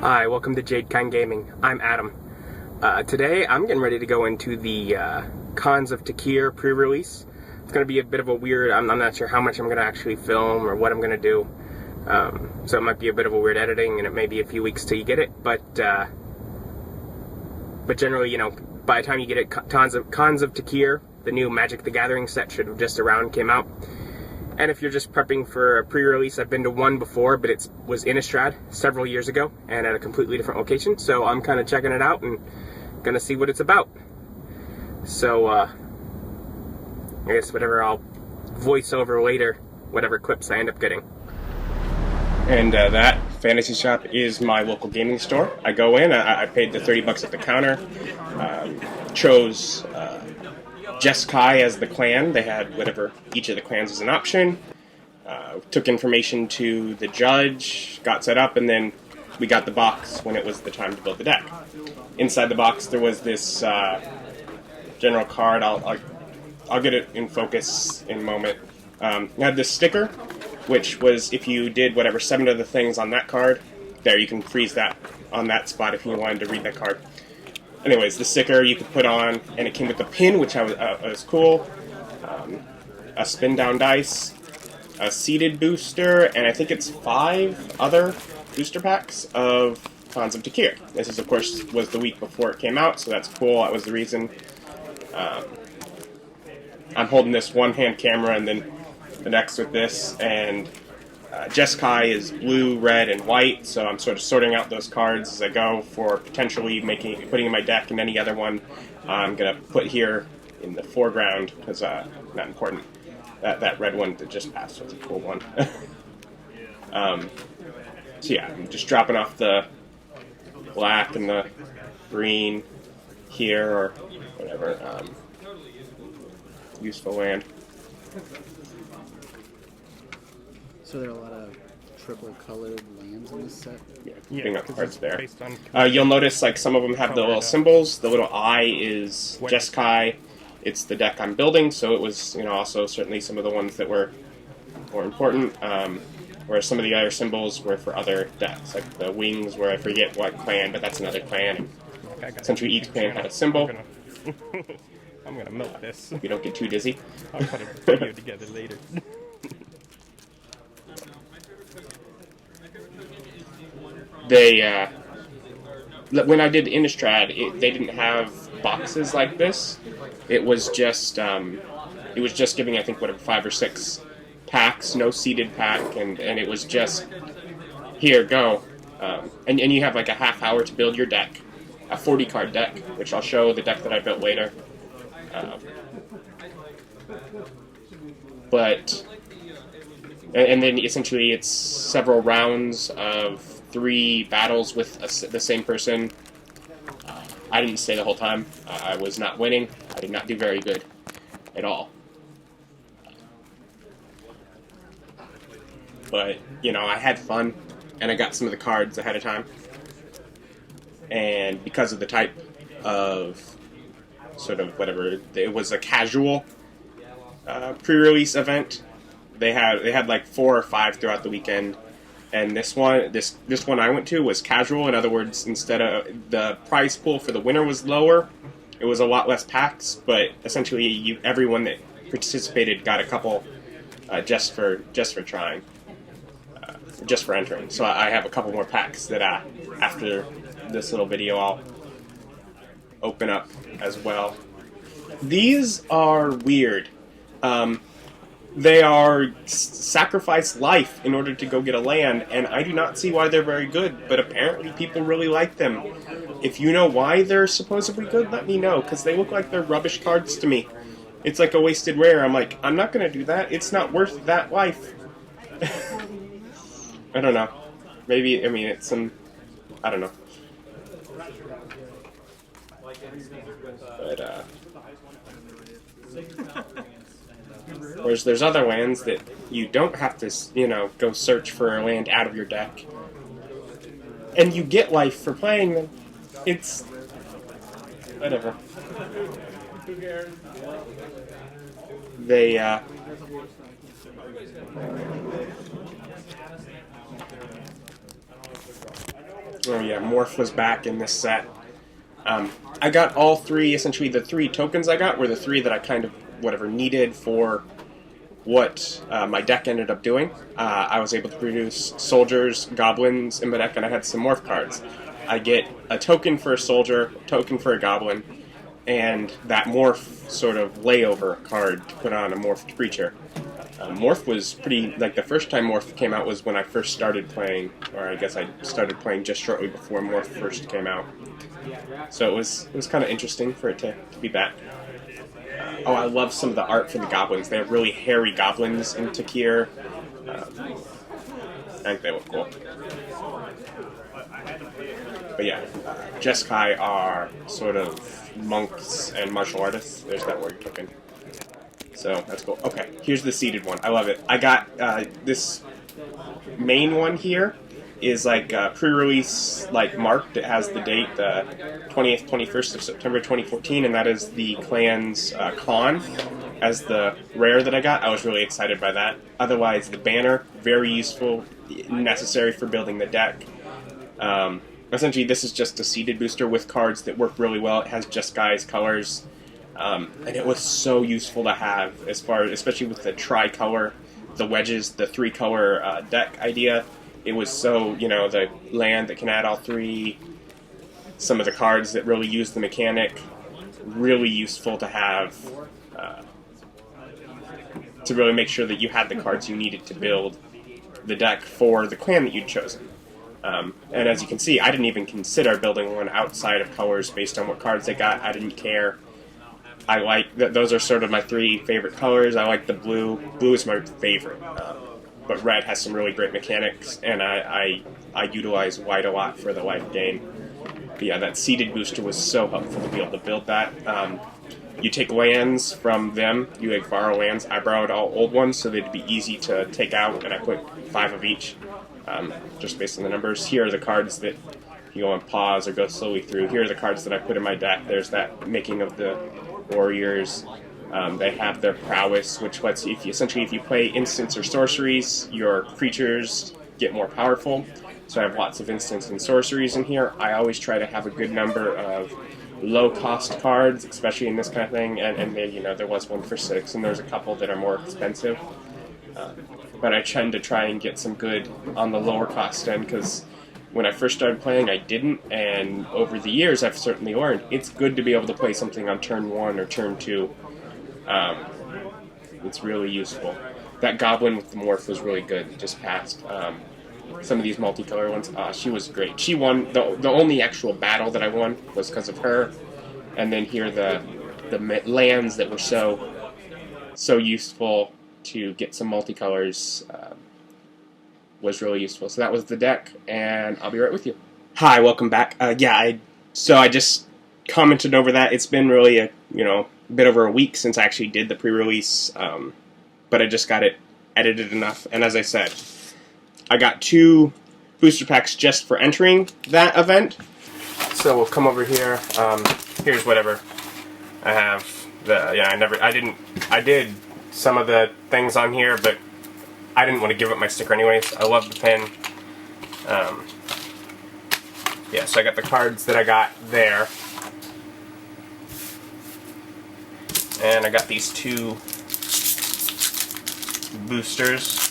Hi, welcome to Jeskai Gaming. I'm Adam. Today I'm getting ready to go into the Khans of Tarkir pre-release. It's going to be a bit of a weird, I'm not sure how much I'm going to actually film or what I'm going to do. So it might be a bit of a weird editing and it may be a few weeks till you get it, but generally, you know, by the time you get it, Khans of Tarkir, the new Magic the Gathering set should have just came out. And if you're just prepping for a pre-release, I've been to one before, but it was in Innistrad several years ago and at a completely different location. So I'm kind of checking it out and gonna see what it's about. So I guess whatever I'll voice over later, whatever clips I end up getting. And that fantasy shop is my local gaming store. I go in, I paid the $30 at the counter, chose Jeskai as the clan. They had whatever each of the clans as an option. Took information to the judge, got set up, and then we got the box when it was the time to build the deck. Inside the box there was this general card. I'll get it in focus in a moment. It had this sticker, which was if you did whatever 7 of the things on that card, there you can freeze that on that spot if you wanted to read that card. Anyways, the sticker you could put on, and it came with a pin, which was cool, a spin down dice, a seeded booster, and I think it's 5 other booster packs of Khans of Tarkir. This is, of course, was the week before it came out, so that's cool. That was the reason. I'm holding this one-hand camera, and then the next with this, and Jeskai is blue, red, and white, so I'm sort of sorting out those cards as I go for potentially putting in my deck, and any other one I'm going to put here in the foreground, because not important. That red one that just passed was a cool one. So yeah, I'm just dropping off the black and the green here, or whatever. Useful land. So there are a lot of triple colored lands in this set? Yeah, putting up cards there. You'll notice like some of them have the little symbols. The little eye is Jeskai. It's the deck I'm building, so it was, you know, also certainly some of the ones that were more important. Whereas some of the other symbols were for other decks, like the wings, where I forget what clan, but that's another clan. Essentially, each clan had a symbol. I'm gonna milk this. You don't get too dizzy. I'll put a video together later. They, when I did Innistrad, they didn't have boxes like this. It was just giving, I think, whatever, 5 or 6 packs, no seeded pack, and it was just, here, go. And you have like a half hour to build your deck, a 40-card deck, which I'll show the deck that I built later. And then essentially it's several rounds of 3 battles with the same person. I didn't stay the whole time. I was not winning. I did not do very good at all. But, you know, I had fun, and I got some of the cards ahead of time. And because of the type of sort of whatever, it was a casual pre-release event. They had like 4 or 5 throughout the weekend. And this one I went to was casual. In other words, instead of the prize pool for the winner was lower, it was a lot less packs. But essentially, everyone that participated got a couple just for trying, just for entering. So I have a couple more packs that after this little video I'll open up as well. These are weird. They are sacrifice life in order to go get a land, and I do not see why they're very good, but apparently people really like them. If you know why they're supposedly good, let me know, because they look like they're rubbish cards to me. It's like a wasted rare. I'm like, I'm not going to do that. It's not worth that life. I don't know. Maybe, I mean, it's some, I don't know. But, whereas there's other lands that you don't have to, you know, go search for a land out of your deck. And you get life for playing them. It's whatever. They, Oh yeah, Morph was back in this set. I got all three, essentially the three tokens I got were the three that I kind of, needed for what my deck ended up doing. I was able to produce soldiers, goblins in my deck, and I had some morph cards. I get a token for a soldier, a token for a goblin, and that morph sort of layover card to put on a morphed creature. Morph was pretty, the first time Morph came out was when I first started playing, or I guess I started playing just shortly before Morph first came out. So it was kind of interesting for it to be back. Oh, I love some of the art for the goblins. They have really hairy goblins in Tarkir. I think they look cool. But yeah, Jeskai are sort of monks and martial artists. There's that word token. So that's cool. Okay, here's the seeded one. I love it. I got this main one here is pre-release marked. It has the date, the 20th, 21st of September 2014, and that is the clan's Khan as the rare that I got. I was really excited by that. Otherwise, the banner, very useful, necessary for building the deck. Essentially, this is just a seeded booster with cards that work really well. It has Jeskai's colors. And it was so useful to have, especially with the tricolor, the wedges, the three-color deck idea. It was so, the land that can add all three, some of the cards that really use the mechanic, really useful to have, to really make sure that you had the cards you needed to build the deck for the clan that you'd chosen. And as you can see, I didn't even consider building one outside of colors based on what cards they got. I didn't care. I like those are sort of my three favorite colors. I like the blue. Blue is my favorite, but red has some really great mechanics, and I utilize white a lot for the life gain. But yeah, that seeded booster was so helpful to be able to build that. You take lands from them. You borrow lands. I borrowed all old ones, so they'd be easy to take out, and I put 5 of each, just based on the numbers. Here are the cards that you go on pause or go slowly through. Here are the cards that I put in my deck. There's that making of the warriors. They have their prowess, which lets you, if you play instants or sorceries, your creatures get more powerful. So I have lots of instants and sorceries in here. I always try to have a good number of low-cost cards, especially in this kind of thing. And they, there was one for 6, and there's a couple that are more expensive. But I tend to try and get some good on the lower cost end, because when I first started playing, I didn't, and over the years, I've certainly learned it's good to be able to play something on turn 1 or turn 2. It's really useful. That goblin with the morph was really good, just passed. Some of these multicolor ones, she was great. She won, the only actual battle that I won was because of her, and then here the lands that were so useful to get some multicolors, was really useful. So that was the deck, and I'll be right with you. Hi, welcome back. So I just commented over that. It's been really a bit over a week since I actually did the pre-release, but I just got it edited enough. And as I said, I got 2 booster packs just for entering that event. So we'll come over here. Here's whatever I have. I did some of the things on here, but I didn't want to give up my sticker anyways. I love the pen. Yeah, so I got the cards that I got there. And I got these 2 boosters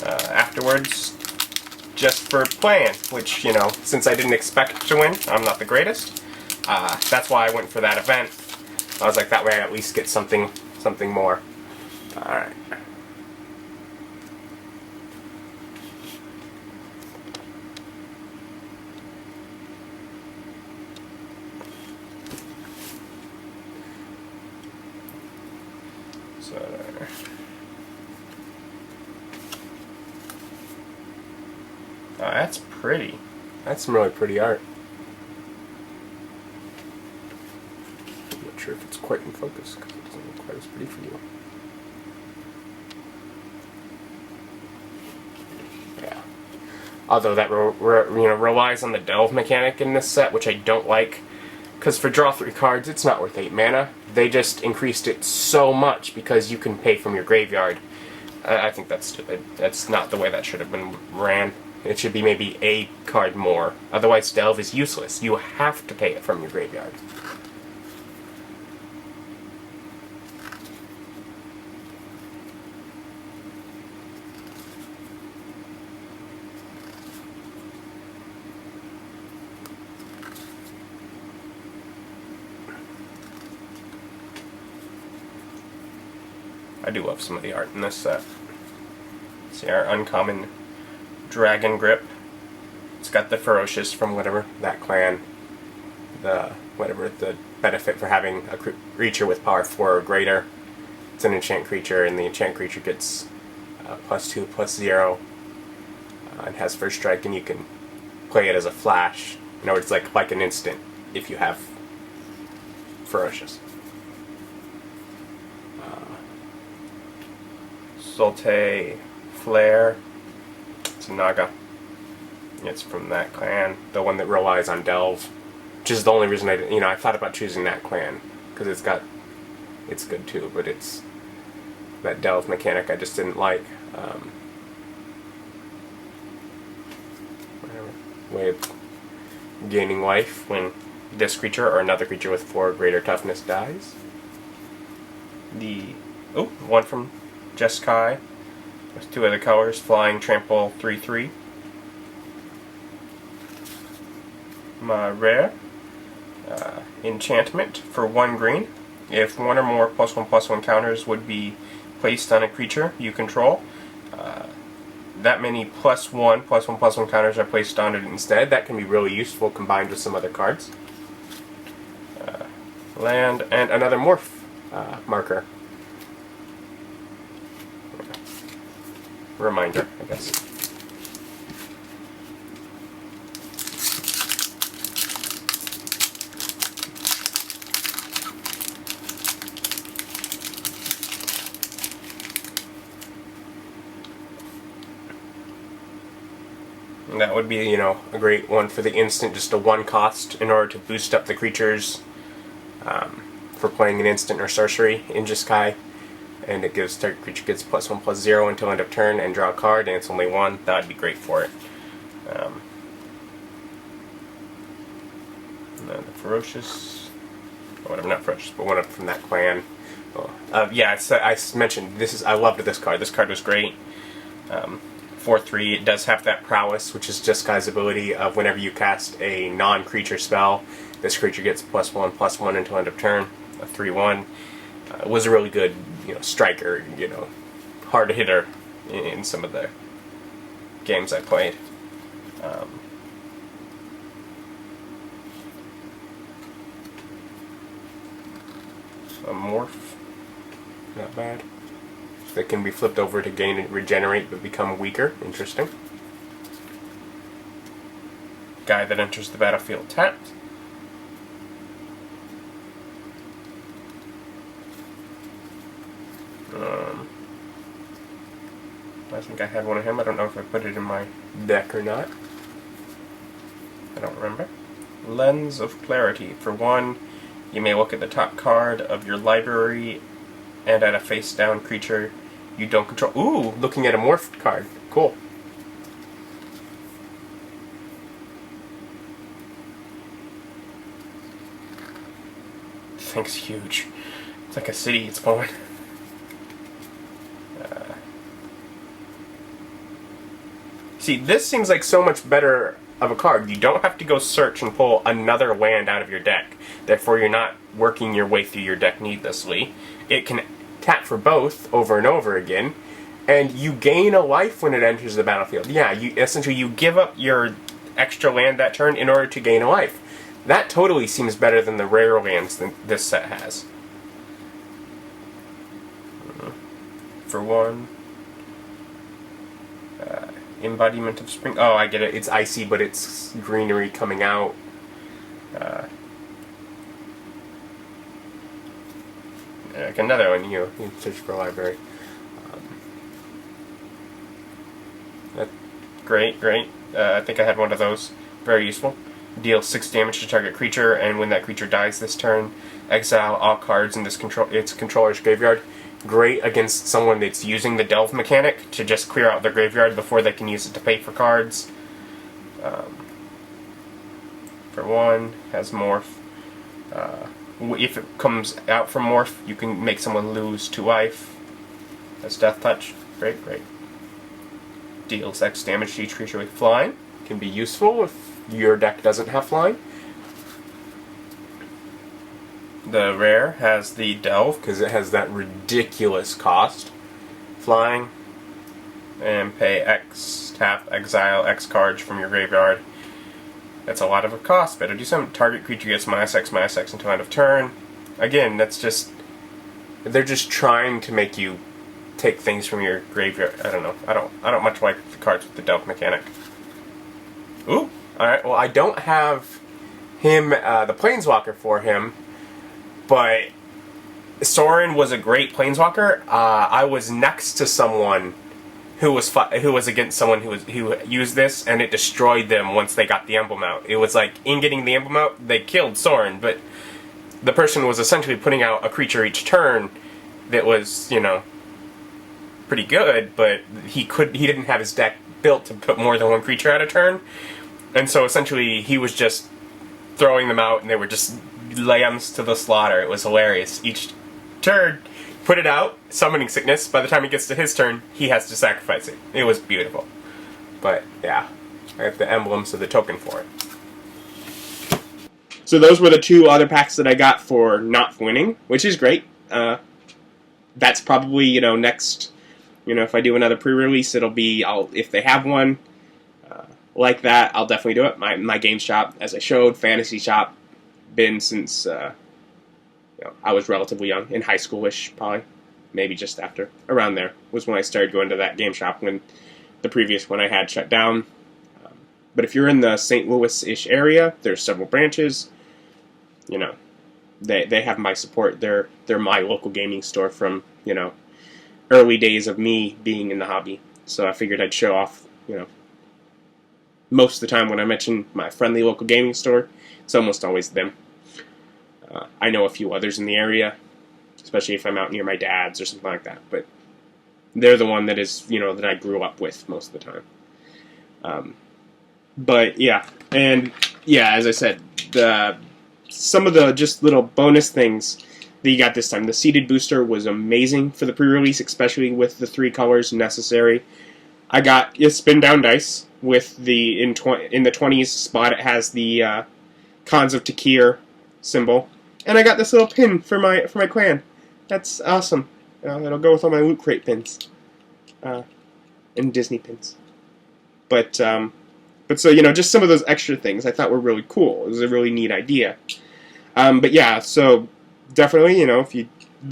afterwards, just for playing, which, since I didn't expect to win, I'm not the greatest. That's why I went for that event. I was like, that way I at least get something more. Alright. So there. Oh, that's pretty. That's some really pretty art. I'm not sure if it's quite in focus because it doesn't look quite as pretty for you. Yeah. Although that relies on the delve mechanic in this set, which I don't like. Because for draw 3 cards, it's not worth 8 mana. They just increased it so much because you can pay from your graveyard. I think that's stupid. That's not the way that should have been ran. It should be maybe a card more. Otherwise, Delve is useless. You have to pay it from your graveyard. I do love some of the art in this set. See our uncommon Dragon Grip. It's got the Ferocious from whatever, that clan. The benefit for having a creature with power 4 or greater. It's an enchant creature, and the enchant creature gets +2/+0. And has first strike, and you can play it as a flash. In other words, like an instant if you have Ferocious. Solte Flare. It's a Naga. It's from that clan, the one that relies on Delve, which is the only reason I thought about choosing that clan because it's good too, but it's that Delve mechanic I just didn't like. Way of gaining life when this creature or another creature with 4 or greater toughness dies. One from Jeskai with 2 other colors, flying, trample, 3/3. My rare enchantment for 1 green. If 1 or more +1/+1 counters would be placed on a creature you control, that many +1/+1/+1 counters are placed on it instead. That can be really useful combined with some other cards. Land and another morph marker. Reminder, I guess. And that would be, a great one for the instant, just a 1 cost in order to boost up the creatures for playing an instant or sorcery in Jeskai. And it gives target creature gets +1/+0 until end of turn and draw a card, and it's only 1. That would be great for it. And then the Ferocious, or whatever, not Ferocious, but one up from that clan. Yeah, I mentioned I loved this card. This card was great. 4/3. It does have that prowess, which is Jeskai's ability of whenever you cast a non-creature spell, this creature gets +1/+1 until end of turn. A 3/1. It was a really good, striker, hard hitter in some of the games I played. A morph, not bad. That can be flipped over to gain and regenerate but become weaker. Interesting. Guy that enters the battlefield tapped. I think I had one of him. I don't know if I put it in my deck or not. I don't remember. Lens of Clarity. For 1, you may look at the top card of your library and at a face-down creature you don't control. Ooh, looking at a morphed card. Cool. This thing's huge. It's like a city it's going. See, this seems like so much better of a card. You don't have to go search and pull another land out of your deck. Therefore, you're not working your way through your deck needlessly. It can tap for both over and over again, and you gain a life when it enters the battlefield. Yeah, essentially you give up your extra land that turn in order to gain a life. That totally seems better than the rare lands that this set has. For 1. Embodiment of Spring. Oh, I get it. It's icy, but it's greenery coming out. Like another one, you search for a library. Great. I think I had one of those. Very useful. Deal 6 damage to target creature, and when that creature dies this turn, exile all cards in its controller's graveyard. great against someone that's using the delve mechanic to just clear out their graveyard before they can use it to pay for cards. For one, has morph. If it comes out from morph, you can make someone lose 2 life. That's death touch. Great, great. Deals X damage to each creature with flying. Can be useful if your deck doesn't have flying. The rare has the delve because it has that ridiculous cost. Flying. And pay X, tap, exile X cards from your graveyard. That's a lot of a cost. Better do something. Target creature gets -X until end of turn. Again, that's just... they're just trying to make you take things from your graveyard. I don't know. I don't much like the cards with the delve mechanic. Ooh! Alright, well I don't have him, the Planeswalker for him, but Sorin was a great Planeswalker. I was next to someone who was against someone who used this, and it destroyed them once they got the emblem out. It was like, in getting the emblem out, they killed Sorin, but the person was essentially putting out a creature each turn that was, you know, pretty good, but he didn't have his deck built to put more than one creature at a turn, and so essentially he was just throwing them out, and they were just lambs to the slaughter. It was hilarious. Each turn, put it out, summoning sickness. By the time he gets to his turn, he has to sacrifice it. It was beautiful. But yeah, I have the emblem, so the token for it. So those were the 2 other packs that I got for not winning, which is great. That's probably, you know, next, you know, if I do another pre-release, it'll be, if they have one like that, I'll definitely do it. My game shop, as I showed, fantasy shop, been since you know, I was relatively young, in high school-ish, probably, maybe just after, around there, was when I started going to that game shop, when the previous one I had shut down. But if you're in the St. Louis-ish area, there's several branches, you know, they have my support. They're my local gaming store from, you know, early days of me being in the hobby. So I figured I'd show off, you know, most of the time when I mention my friendly local gaming store, it's almost always them. I know a few others in the area, especially if I'm out near my dad's or something like that, but they're the one that is, you know, that I grew up with most of the time. But yeah, and yeah, as I said, some of the just little bonus things that you got this time. The seeded booster was amazing for the pre-release, especially with the 3 colors necessary. I got a spin down dice with the in the 20s spot. It has the Khans of Tarkir symbol, and I got this little pin for my clan. That's awesome. It'll go with all my Loot Crate pins and Disney pins. But so, you know, just some of those extra things I thought were really cool. It was a really neat idea. But yeah, so definitely, you know, if you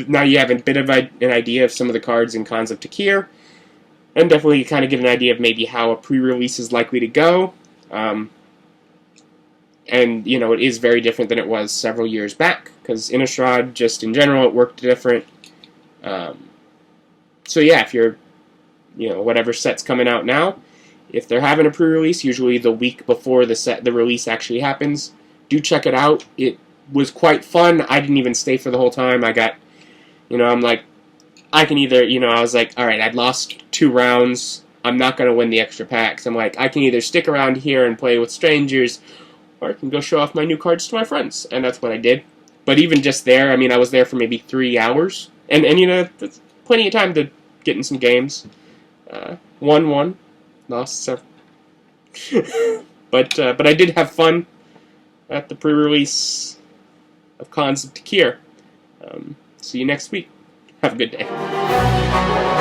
now you have a bit of an idea of some of the cards in Khans of Tarkir, and definitely kind of get an idea of maybe how a pre-release is likely to go. And, you know, it is very different than it was several years back, because Innistrad, just in general, it worked different. So yeah, if you're, you know, whatever set's coming out now, if they're having a pre-release, usually the week before the release actually happens, do check it out. It was quite fun. I didn't even stay for the whole time. I got, you know, I'm like, I can either, you know, I was like, alright, I'd lost 2 rounds. I'm not going to win the extra packs. I'm like, I can either stick around here and play with strangers, or I can go show off my new cards to my friends. And that's what I did. But even just there, I mean, I was there for maybe 3 hours. And you know, that's plenty of time to get in some games. Won, lost several. But I did have fun at the pre-release of Khans of Tarkir. See you next week. Have a good day.